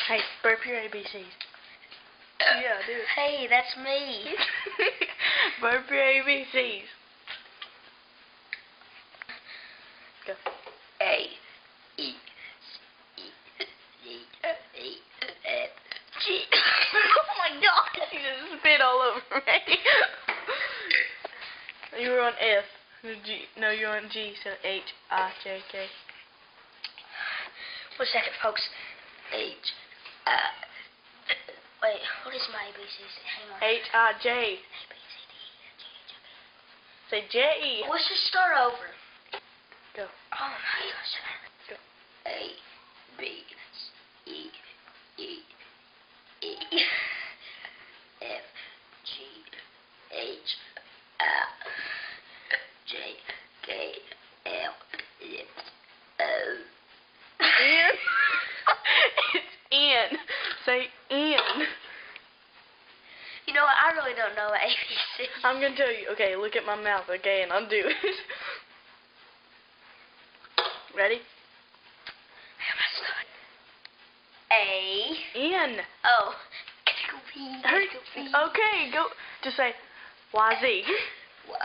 Hey, burp your ABCs. Yeah, do it. Hey, that's me. Burp your ABCs. Go. A, E, C, E, D, E, F, G. Oh my God! You just spit all over me. You were on F. G. No, you're on G. So H, I, J, K. 1 second, folks. H, wait, what is my ABCs? Hang on. H, I, J. A, B, C, D, E, F, G, H, I, K. Say J. Let's just start over. Go. Oh my gosh. Go. A, B, C, E, E, F, G, H, I, J, K, L, M, O. N. It's N. Say N. You know what? I really don't know ABC. I'm gonna tell you. Okay, look at my mouth. Okay, and I'll do it. Ready? A. N. Oh. Hurry. Okay, go. Just say YZ. Y.